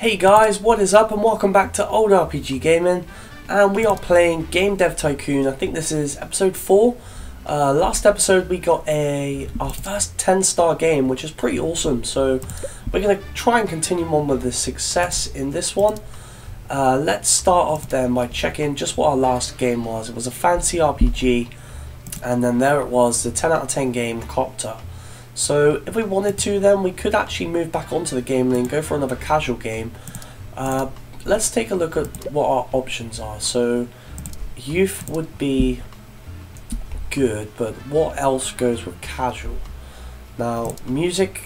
Hey guys, what is up and welcome back to Old RPG Gaming, and we are playing Game Dev Tycoon. I think this is episode 4. Last episode we got our first 10-star game, which is pretty awesome, so we're going to try and continue on with the success in this one. Let's start off then by checking just what our last game was. It was a fancy RPG, and then there it was, the 10 out of 10 game Copter. So if we wanted to, then we could actually move back onto the game and go for another casual game. Let's take a look at what our options are. So youth would be good, but what else goes with casual? Now music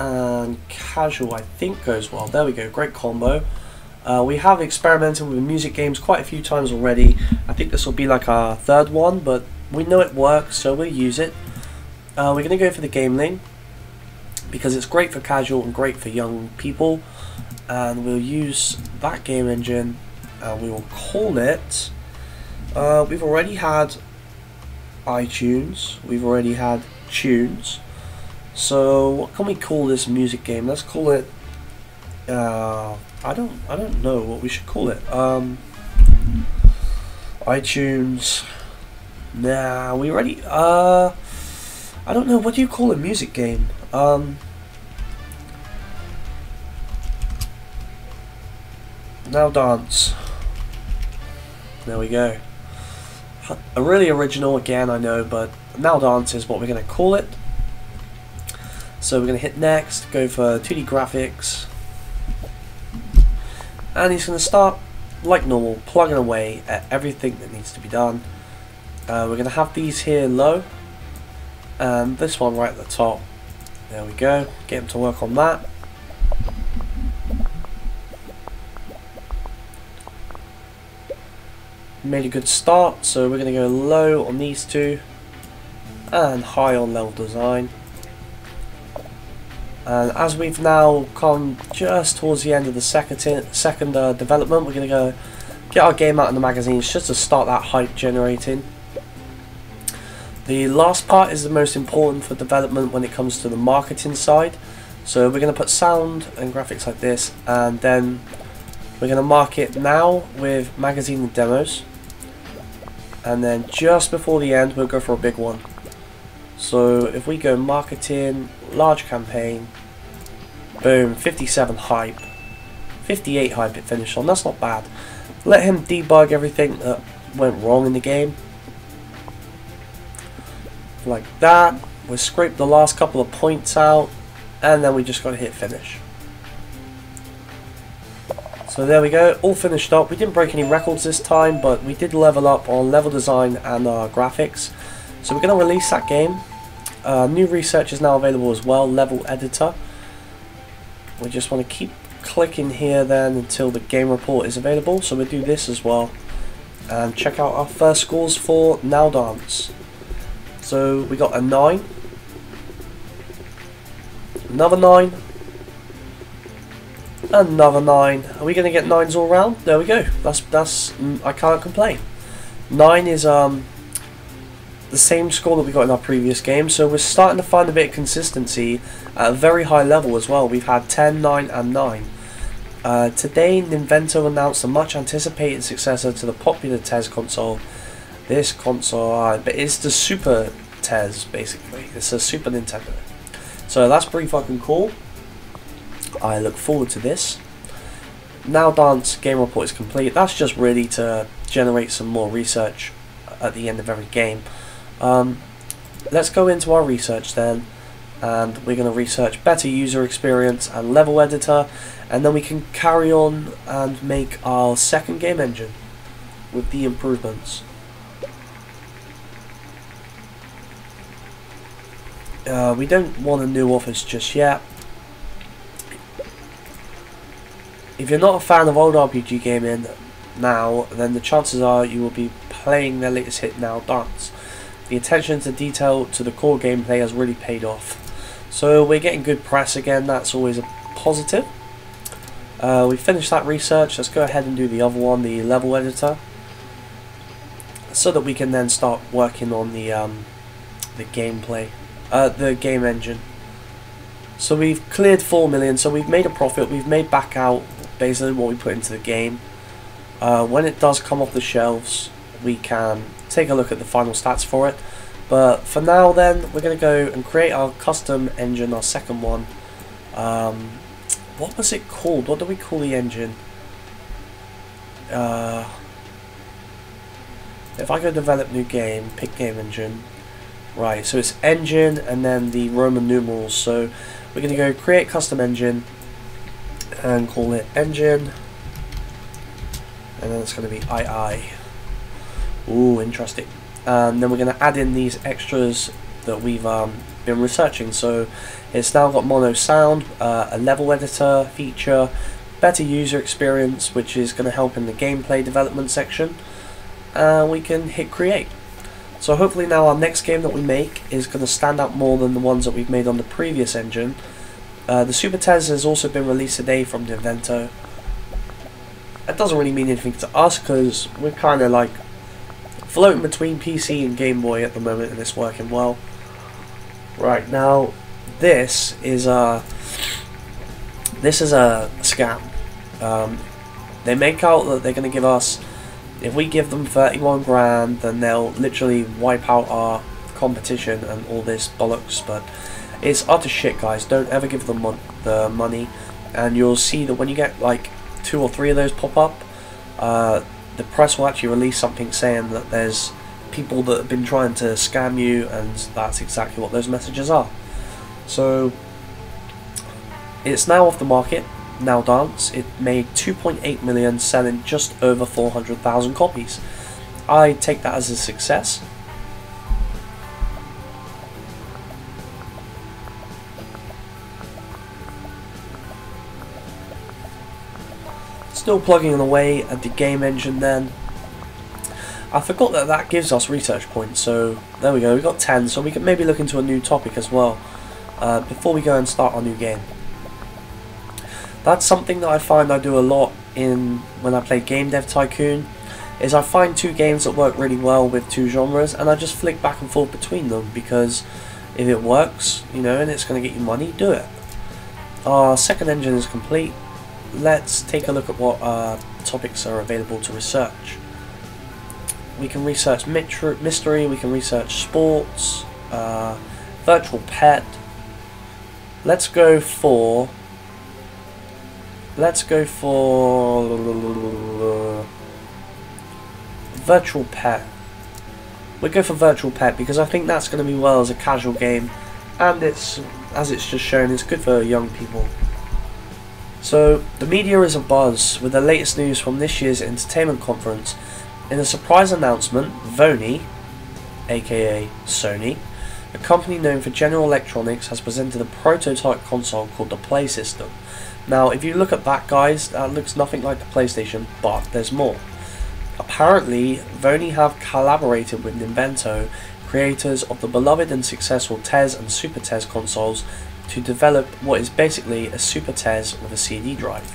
and casual I think goes well. There we go, great combo. We have experimented with music games quite a few times already. I think this will be like our third one, but we know it works, so we'll use it. We're going to go for the game lane because it's great for casual and great for young people, and we'll use that game engine and we will call it, we've already had iTunes, we've already had tunes, so what can we call this music game? Let's call it, I don't know what we should call it. iTunes, nah, we already, I don't know, what do you call a music game? Now Dance. There we go. A really original again, I know, but Now Dance is what we're going to call it. So we're going to hit next, go for 2D graphics. And he's going to start, like normal, plugging away at everything that needs to be done. We're going to have these here low. And this one right at the top. There we go. Get him to work on that. Made a good start, so we're going to go low on these two and high on level design. And as we've now come just towards the end of the second development, we're going to go get our game out in the magazines just to start that hype generating. The last part is the most important for development when it comes to the marketing side. So we're going to put sound and graphics like this, and then we're going to mark it now with magazine and demos. And then just before the end we'll go for a big one. So if we go marketing, large campaign, boom, 57 hype, 58 hype it finished on, that's not bad. Let him debug everything that went wrong in the game. Like that, we'll scrape the last couple of points out, and then we just got to hit finish. So there we go, all finished up. We didn't break any records this time, but we did level up on level design and graphics. So we're going to release that game. New research is now available as well, level editor. We just want to keep clicking here then until the game report is available. So we'll do this as well, and check out our first scores for Now Dance. So we got a 9, another 9, another 9. Are we going to get 9s all round? There we go. That's I can't complain. 9 is the same score that we got in our previous game. So we're starting to find a bit of consistency at a very high level as well. We've had 10, 9, and 9. Today, Nintendo announced a much anticipated successor to the popular TES console. This console, but it's the Super TES basically. It's a Super Nintendo. So that's pretty fucking cool. I look forward to this. Now Dance game report is complete. That's just really to generate some more research at the end of every game. Let's go into our research then, and we're going to research better user experience and level editor, and then we can carry on and make our second game engine with the improvements. We don't want a new office just yet. If you're not a fan of old RPG gaming now, then the chances are you will be playing their latest hit Now Dance. The attention to detail to the core gameplay has really paid off. So we're getting good press again, that's always a positive. We finished that research, let's go ahead and do the other one, the level editor, so that we can then start working on the gameplay. The game engine. So we've cleared 4 million, so we've made a profit, we've made back out basically what we put into the game. When it does come off the shelves, we can take a look at the final stats for it. But for now then, we're going to go and create our custom engine, our second one. What was it called? What do we call the engine? If I go develop new game, pick game engine. Right, so it's engine and then the Roman numerals. So we're going to go create custom engine and call it engine. And then it's going to be II. Ooh, interesting. And then we're going to add in these extras that we've been researching. So it's now got mono sound, a level editor feature, better user experience, which is going to help in the gameplay development section. And we can hit create. So hopefully now our next game that we make is going to stand out more than the ones that we've made on the previous engine. The Super Tez has also been released today from the Invento. That doesn't really mean anything to us because we're kind of like floating between PC and Game Boy at the moment, and it's working well. Right, now this is a scam. They make out that they're going to give us, if we give them 31 grand, then they'll literally wipe out our competition and all this bollocks, but it's utter shit, guys. Don't ever give them the money, and you'll see that when you get like 2 or 3 of those pop up, the press will actually release something saying that there's people that have been trying to scam you, and that's exactly what those messages are. So it's now off the market. Now Dance, it made 2.8 million, selling just over 400,000 copies. I take that as a success. Still plugging away at the game engine then. I forgot that that gives us research points, so there we go, we got 10, so we can maybe look into a new topic as well before we go and start our new game. That's something that I find I do a lot when I play Game Dev Tycoon, is I find 2 games that work really well with 2 genres, and I just flick back and forth between them, because if it works, you know, and it's going to get you money, do it. Our second engine is complete. Let's take a look at what topics are available to research. We can research mystery, we can research sports, virtual pet. Let's go for virtual pet. We'll go for virtual pet because I think that's going to be well as a casual game, and it's, as it's just shown, it's good for young people. So the media is abuzz with the latest news from this year's entertainment conference. In a surprise announcement, Vonny, aka Sony, a company known for general electronics, has presented a prototype console called the PlaySystem. Now, if you look at that, guys, that looks nothing like the PlayStation, but there's more. Apparently, Vonny have collaborated with Invento, creators of the beloved and successful Tez and Super Tez consoles, to develop what is basically a Super Tez with a CD drive.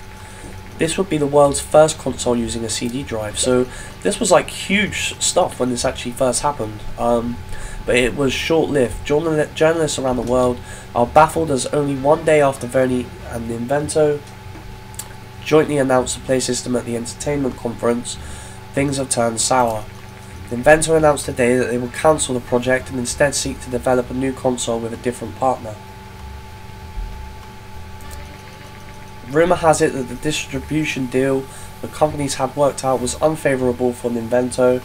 This would be the world's first console using a CD drive, so this was like huge stuff when this actually first happened. But it was short-lived. Journalists around the world are baffled as only 1 day after Vonny and Invento jointly announced the PlaySystem at the entertainment conference, things have turned sour. Invento announced today that they will cancel the project and instead seek to develop a new console with a different partner. Rumour has it that the distribution deal the companies had worked out was unfavourable for Invento,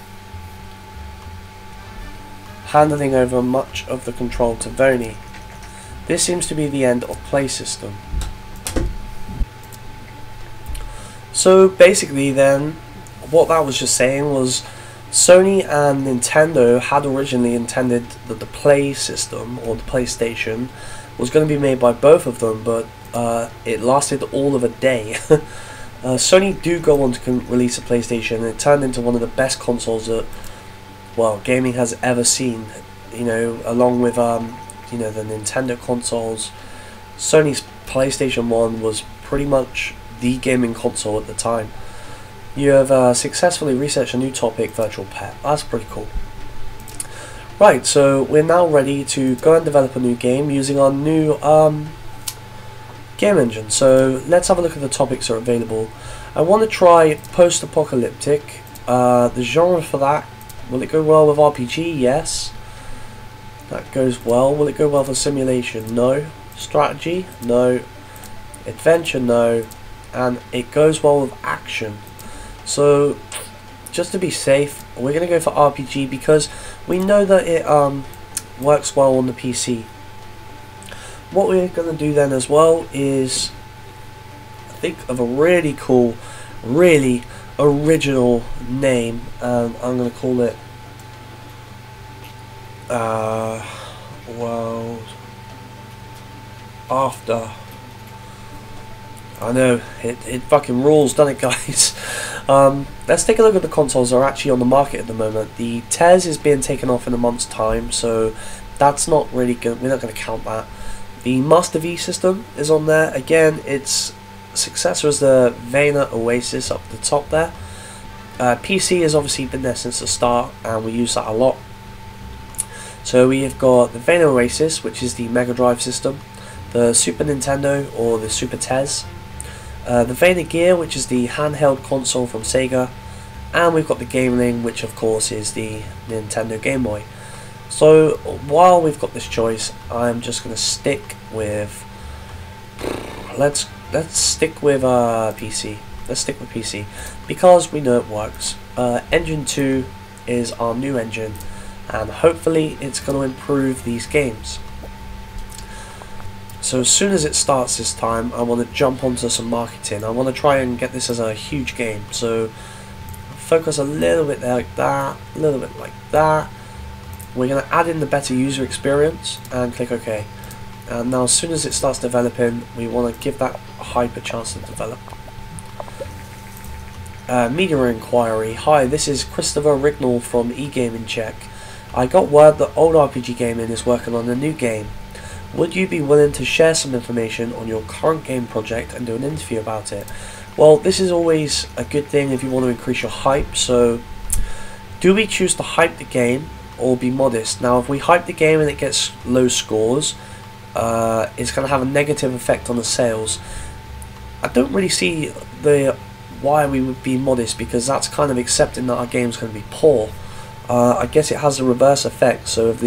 handing over much of the control to Vonny. This seems to be the end of PlaySystem. So basically then, what that was just saying was Sony and Nintendo had originally intended that the PlaySystem, or the PlayStation, was going to be made by both of them, but it lasted all of a day. Sony do go on to release a PlayStation, and it turned into one of the best consoles that, well, gaming has ever seen. You know, along with you know, the Nintendo consoles, Sony's PlayStation 1 was pretty much the gaming console at the time. You have successfully researched a new topic, virtual pet. That's pretty cool. Right, so we're now ready to go and develop a new game using our new Game engine. So let's have a look at the topics that are available. I want to try post-apocalyptic. The genre for that, will it go well with RPG? Yes. That goes well. Will it go well for simulation? No. Strategy? No. Adventure? No. And it goes well with action. So just to be safe, we're going to go for RPG because we know that it works well on the PC. What we're going to do then as well is think of a really cool, really original name. I'm going to call it World After. I know, it fucking rules, doesn't it, guys? Let's take a look at the consoles that are actually on the market at the moment. The TES is being taken off in a month's time, so that's not really good. We're not going to count that. The Master V system is on there. Again, its successor is the Vonny Oasis up the top there. PC has obviously been there since the start, and we use that a lot. So we have got the Vonny Oasis, which is the Mega Drive system, the Super Nintendo or the Super TES, the Vonny Gear, which is the handheld console from Sega, and we've got the Gameling, which of course is the Nintendo Game Boy. So while we've got this choice, I'm just going to stick with, let's stick with PC. Let's stick with PC because we know it works. Engine 2 is our new engine, and hopefully it's going to improve these games. So as soon as it starts this time, I want to jump onto some marketing. I want to try and get this as a huge game. So focus a little bit like that, a little bit like that. We're going to add in the better user experience and click OK. And now as soon as it starts developing, we want to give that hype a chance to develop. Media inquiry. Hi, this is Christopher Rignall from eGaming Check. I got word that Old RPG Gaming is working on a new game. Would you be willing to share some information on your current game project and do an interview about it? Well, this is always a good thing if you want to increase your hype. So do we choose to hype the game or be modest? Now if we hype the game and it gets low scores, it's going to have a negative effect on the sales. I don't really see why we would be modest, because that's kind of accepting that our game's going to be poor. I guess it has a reverse effect. So if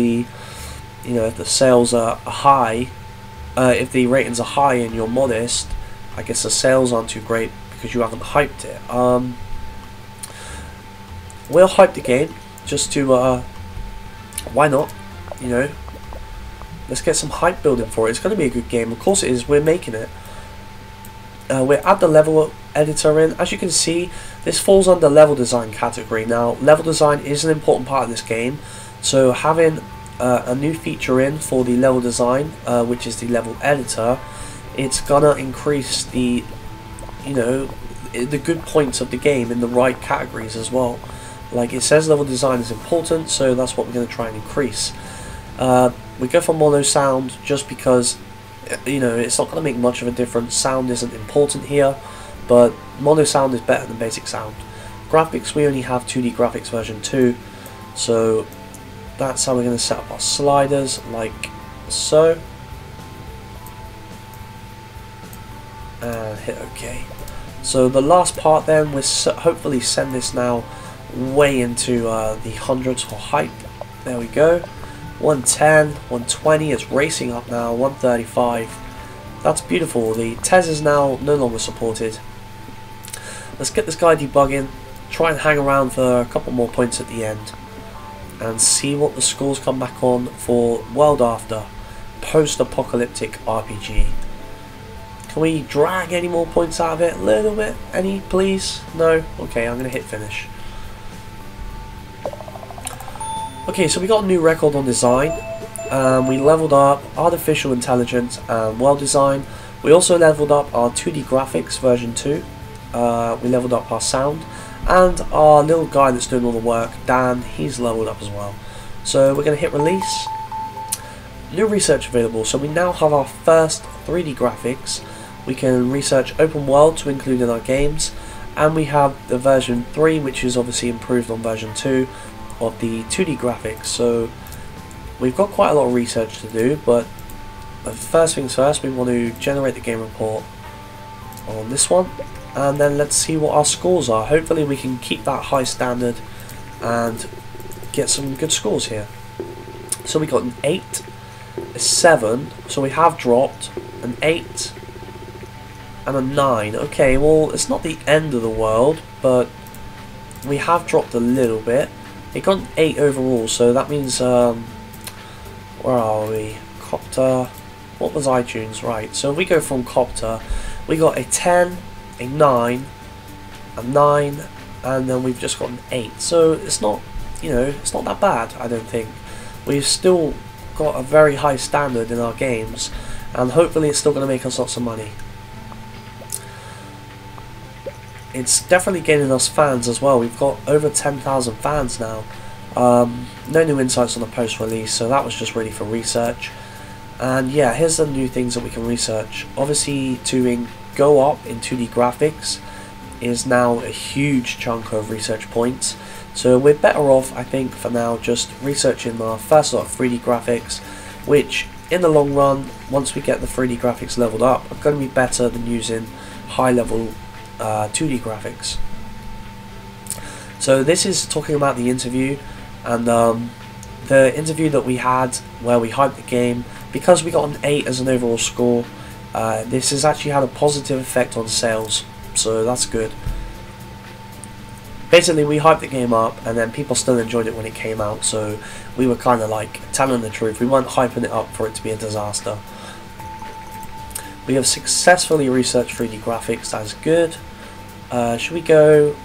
if the sales are high, if the ratings are high and you're modest, I guess the sales aren't too great because you haven't hyped it. We'll hype the game just to why not, let's get some hype building for it. It's going to be a good game. Of course it is. We're making it. We're at the level editor in. As you can see, this falls under level design category. Now level design is an important part of this game, so having a new feature in for the level design, which is the level editor, it's gonna increase the good points of the game in the right categories as well. Like it says level design is important, so that's what we're going to try and increase. We go for mono sound just because it's not going to make much of a difference. Sound isn't important here, but mono sound is better than basic sound. Graphics, we only have 2D graphics version 2, so that's how we're going to set up our sliders, like so, and hit OK. So the last part then, we'll hopefully send this now way into the hundreds for hype. There we go. 110, 120, it's racing up now, 135. That's beautiful. The TES is now no longer supported. Let's get this guy debugging, try and hang around for a couple more points at the end, and see what the scores come back on for World After, post-apocalyptic RPG. Can we drag any more points out of it? A little bit? Any, please? No? Okay, I'm going to hit finish. Okay, so we got a new record on design. We leveled up artificial intelligence and world design. We also leveled up our 2D graphics version 2. We leveled up our sound. And our little guy that's doing all the work, Dan, he's leveled up as well. So we're going to hit release. New research available. So we now have our first 3D graphics. We can research open world to include in our games. And we have the version 3, which is obviously improved on version 2 of the 2D graphics. So we've got quite a lot of research to do, but But first things first, we want to generate the game report on this one, and then let's see what our scores are. Hopefully we can keep that high standard and get some good scores here. So we got an 8, a 7, so we have dropped, an 8 and a 9. Okay, well it's not the end of the world, but we have dropped a little bit. It got an 8 overall, so that means where are we? Copter. What was iTunes? Right, so if we go from Copter, we got a 10, a 9, a 9, and then we've just got an 8. So it's not, you know, it's not that bad, I don't think. We've still got a very high standard in our games, and hopefully it's still going to make us lots of money. It's definitely gaining us fans as well. We've got over 10,000 fans now. No new insights on the post-release, so that was just really for research. And yeah, here's the new things that we can research. Obviously, to go up in 2D graphics is now a huge chunk of research points. So we're better off, I think, for now, just researching our first lot of 3D graphics, which in the long run, once we get the 3D graphics leveled up, are going to be better than using high-level 2D graphics. So this is talking about the interview, and the interview that we had where we hyped the game. Because we got an 8 as an overall score, this has actually had a positive effect on sales, so that's good. Basically, we hyped the game up, and then people still enjoyed it when it came out, so we were kind of like telling the truth. We weren't hyping it up for it to be a disaster. We have successfully researched 3D graphics, that's good. Should we go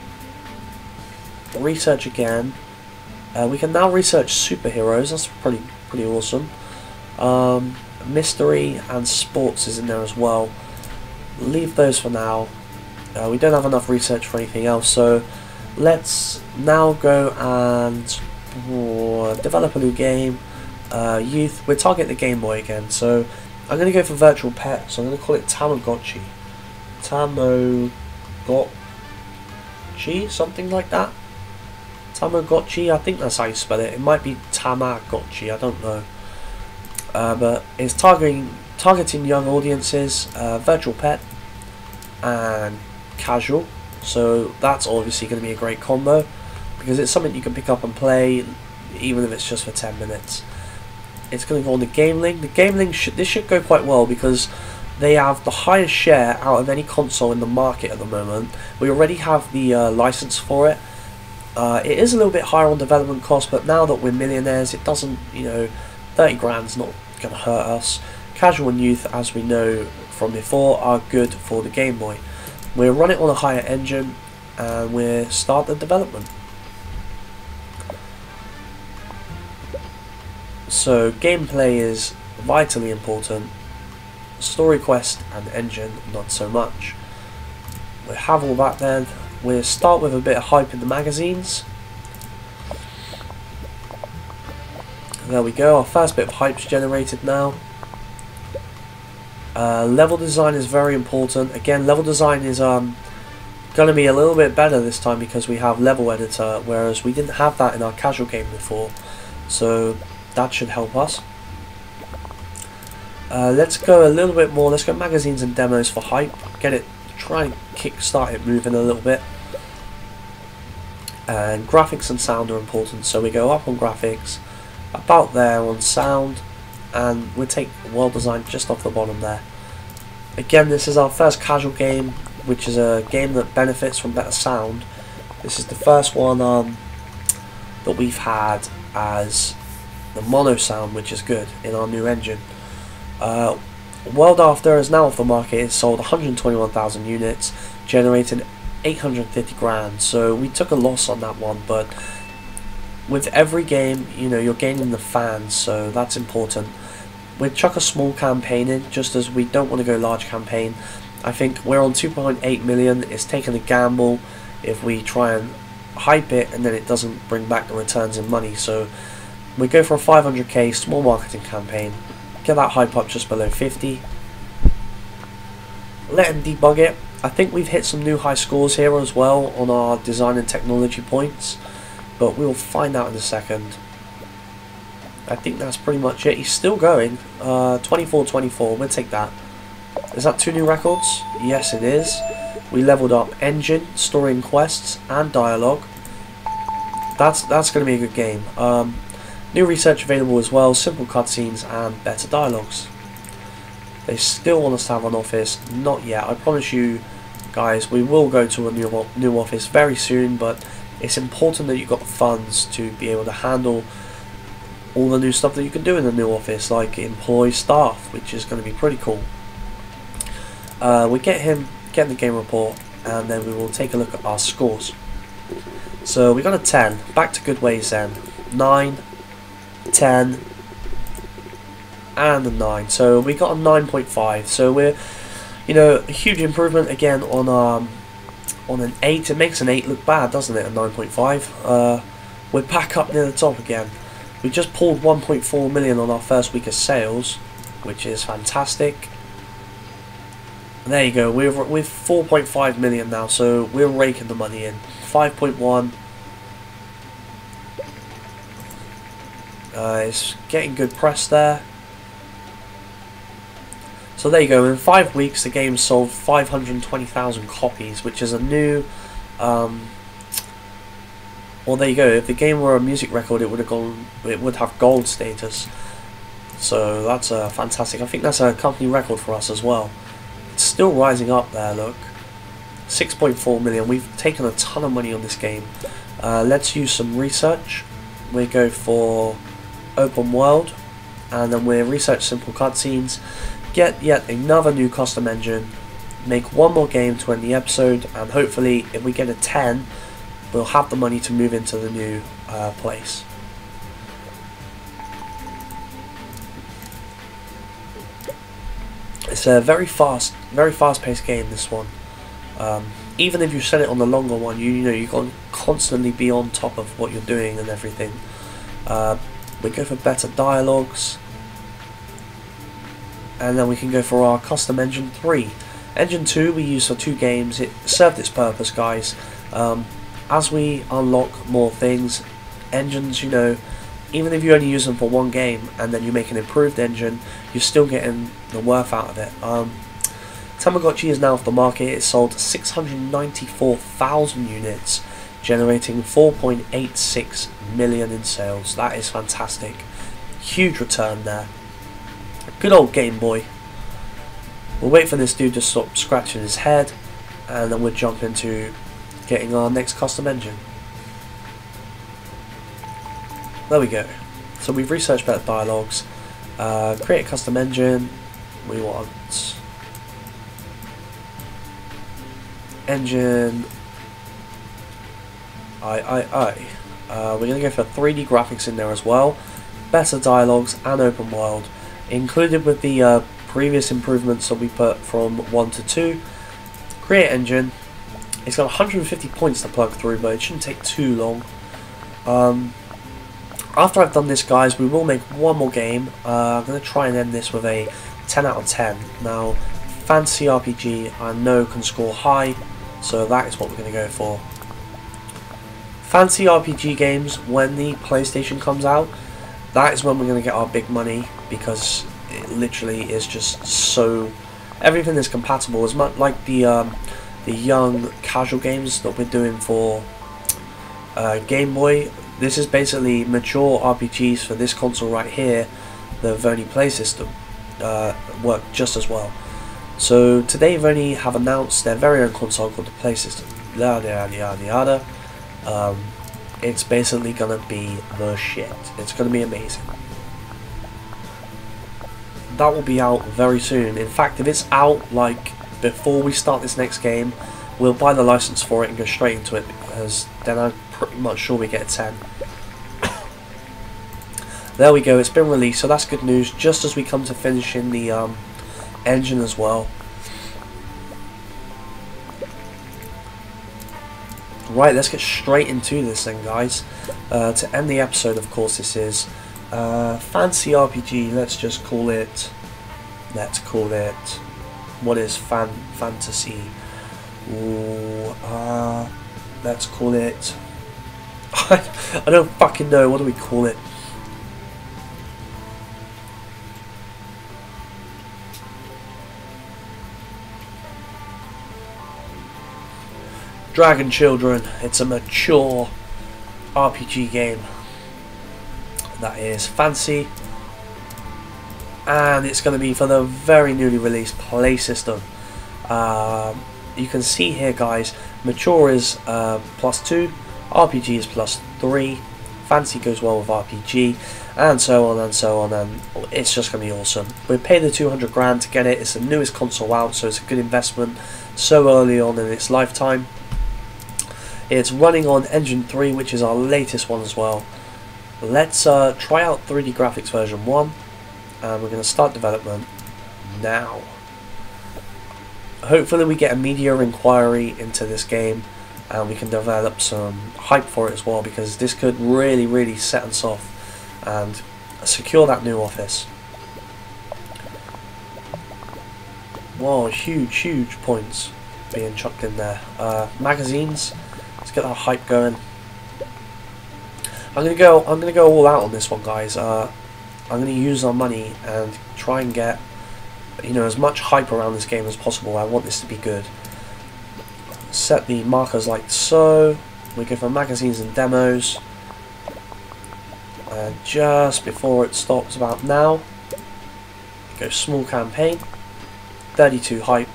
research again? We can now research superheroes, that's pretty awesome. Mystery and sports is in there as well. Leave those for now. We don't have enough research for anything else, so let's now go and develop a new game. Youth, we're targeting the Game Boy again, so I'm going to go for virtual pet, so I'm going to call it Tamagotchi. Tamagotchi, something like that. Tamagotchi, I think that's how you spell it. It might be Tamagotchi, I don't know. But it's targeting young audiences, virtual pet and casual, so that's obviously going to be a great combo because it's something you can pick up and play even if it's just for 10 minutes. It's going to go on the Game Link. The Game Link this should go quite well because they have the highest share out of any console in the market at the moment. We already have the license for it. It is a little bit higher on development cost, but now that we're millionaires, it doesn't, you know, 30 grand's not going to hurt us. Casual and youth, as we know from before, are good for the Game Boy. We'll run it on a higher engine and we'll start the development. So gameplay is vitally important. Story quest and engine, not so much. We'll have all that then. We'll start with a bit of hype in the magazines. There we go, our first bit of hype's generated now. Level design is very important. Again, level design is going to be a little bit better this time because we have level editor, whereas we didn't have that in our casual game before. So that should help us. Let's go a little bit more. Let's go magazines and demos for hype. Get it, try and kickstart it moving a little bit. And graphics and sound are important, so we go up on graphics, about there on sound, and we take world design just off the bottom there. Again, this is our first casual game, which is a game that benefits from better sound. This is the first one that we've had as the mono sound, which is good in our new engine. World After is now off the market. It sold 121,000 units, generating 850 grand. So we took a loss on that one, but with every game, you know, you're gaining the fans, so that's important. We'd chuck a small campaign in, just as we don't want to go large campaign. I think we're on 2.8 million. It's taking a gamble if we try and hype it and then it doesn't bring back the returns in money. So we go for a 500k small marketing campaign. Get that hype up just below 50. Let him debug it. I think we've hit some new high scores here as well on our design and technology points, but we'll find out in a second. I think that's pretty much it. He's still going. 24-24. We'll take that. Is that 2 new records? Yes, it is. We leveled up engine, story and quests, and dialogue. That's going to be a good game. New research available as well. Simple cutscenes and better dialogues. They still want us to have an office. Not yet. I promise you, guys, we will go to a new office very soon. But it's important that you've got the funds to be able to handle all the new stuff that you can do in the new office, like employ staff, which is going to be pretty cool. We get the game report, and then we will take a look at our scores. So we got a 10. Back to good ways then. 9, 10, and a 9. So we got a 9.5. So we're, a huge improvement again on an 8. It makes an 8 look bad, doesn't it? A 9.5. We're back up near the top again. We just pulled 1.4 million on our first week of sales, which is fantastic. There you go. We're 4.5 million now, so we're raking the money in. 5.1. It's getting good press there. So there you go. In 5 weeks, the game sold 520,000 copies, which is a new. Well, there you go. If the game were a music record, it would have gone. It would have gold status. So that's fantastic. I think that's a company record for us as well. It's still rising up there. Look, 6.4 million. We've taken a ton of money on this game. Let's use some research. We go for open world, and then we research simple cutscenes. Get yet another new custom engine. Make one more game to end the episode, and hopefully, if we get a 10. We'll have the money to move into the new place. It's a very fast-paced game. This one, even if you set it on the longer one, you can constantly be on top of what you're doing and everything. We go for better dialogues, and then we can go for our custom engine 3. Engine 2 we use for 2 games. It served its purpose, guys. As we unlock more things, engines, even if you only use them for 1 game and then you make an improved engine, you're still getting the worth out of it. Tamagotchi is now off the market. It sold 694,000 units, generating 4.86 million in sales. That is fantastic. Huge return there. Good old Game Boy. We'll wait for this dude to stop scratching his head, and then we'll jump into getting our next custom engine. There we go. So we've researched better dialogues. Create a custom engine. We want engine I. We're going to go for 3D graphics in there as well. Better dialogues and open world. Included with the previous improvements that we put from 1 to 2. Create engine. It's got 150 points to plug through, but it shouldn't take too long. After I've done this, guys, we will make one more game. I'm going to try and end this with a 10 out of 10. Now, fantasy RPG, I know can score high, so that is what we're going to go for. Fantasy RPG games, when the PlayStation comes out, that is when we're going to get our big money, because it literally is just so... Everything is compatible, as much like the young casual games that we're doing for Game Boy. This is basically mature RPGs for this console right here. The Vonny PlaySystem work just as well. So today Vonny have announced their very own console called the PlaySystem. Yada yada yada yada. It's basically gonna be the shit. It's gonna be amazing. That will be out very soon. In fact, if it's out like before we start this next game, we'll buy the license for it and go straight into it, because then I'm pretty much sure we get a 10. There we go, it's been released, so that's good news, just as we come to finishing the engine as well. Right, let's get straight into this then, guys. To end the episode, of course, this is fantasy RPG. Let's just call it. What is fantasy? Ooh, let's call it. I don't fucking know. What do we call it? Dragon Children. It's a mature RPG game that is fancy, and it's going to be for the very newly released PlaySystem. You can see here, guys, mature is +2, RPG is +3, fancy goes well with RPG, and so on and so on, and it's just going to be awesome. We paid the 200 grand to get it. It's the newest console out, so it's a good investment so early on in its lifetime. It's running on Engine 3, which is our latest one as well. Let's try out 3D graphics version 1, and we're going to start development now. Hopefully we get a media inquiry into this game, and we can develop some hype for it as well, because this could really set us off and secure that new office. Whoa, huge points being chucked in there. Magazines, let's get that hype going. I'm gonna go all out on this one, guys. I'm gonna use our money and try and get, you know, as much hype around this game as possible. I want this to be good. Set the markers like so. We go for magazines and demos. And just before it stops about now, go small campaign, 32 hype.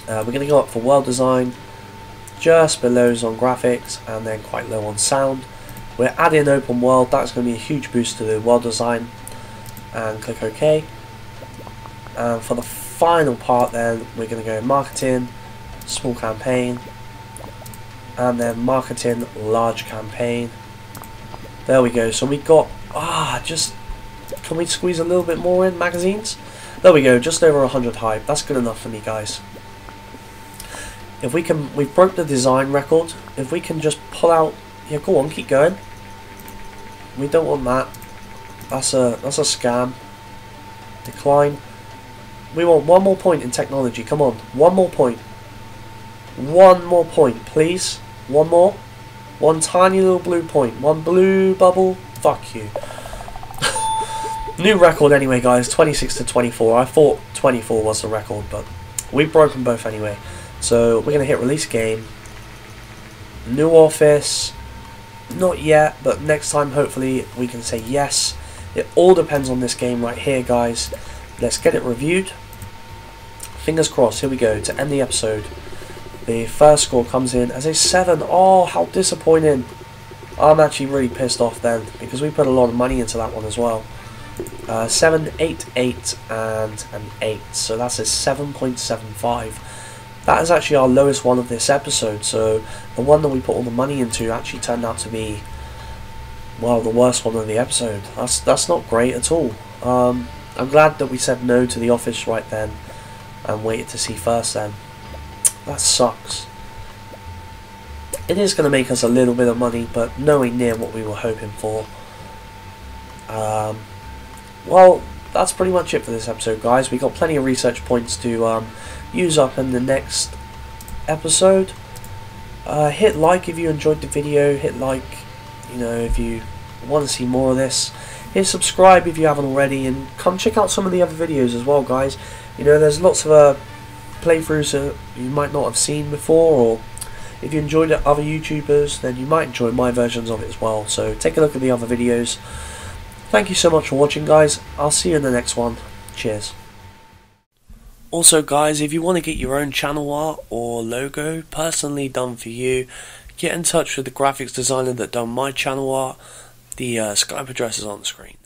We're going to go up for world design, just below on graphics, and then quite low on sound. We're adding open world. That's going to be a huge boost to the world design. And click OK. And for the final part then, we're going to go marketing, small campaign, and then marketing, large campaign. There we go. So we got, just, can we squeeze a little bit more in magazines? There we go, just over 100 hype. That's good enough for me, guys. If we can, we broke the design record. If we can just pull out, yeah, go on, keep going. We don't want that. That's a scam. Decline. We want one more point in technology. Come on, one more point. One more point, please. One more. One tiny little blue point. One blue bubble. Fuck you. New record anyway, guys. 26 to 24. I thought 24 was the record, but we've broken both anyway. So we're going to hit release game. New office. Not yet, but next time hopefully we can say yes. It all depends on this game right here, guys. Let's get it reviewed. Fingers crossed. Here we go to end the episode. The first score comes in as a 7. Oh, how disappointing. I'm actually really pissed off then, because we put a lot of money into that one as well. 7, 8, 8, and an 8. So that's a 7.75. That is actually our lowest one of this episode. So the one that we put all the money into actually turned out to be, well, the worst one of the episode. That's not great at all. I'm glad that we said no to the office right then and waited to see first then. That sucks. It is going to make us a little bit of money, but nowhere near what we were hoping for. Well, that's pretty much it for this episode, guys. We got plenty of research points to use up in the next episode. Hit like if you enjoyed the video. Hit like, you know, if you want to see more of this. Hit subscribe if you haven't already, and come check out some of the other videos as well, guys. You know, there's lots of playthroughs that you might not have seen before, or if you enjoyed other YouTubers, then you might enjoy my versions of it as well. So take a look at the other videos. Thank you so much for watching, guys. I'll see you in the next one. Cheers. Also, guys, if you want to get your own channel art or logo personally done for you, get in touch with the graphics designer that done my channel art. The Skype address is on the screen.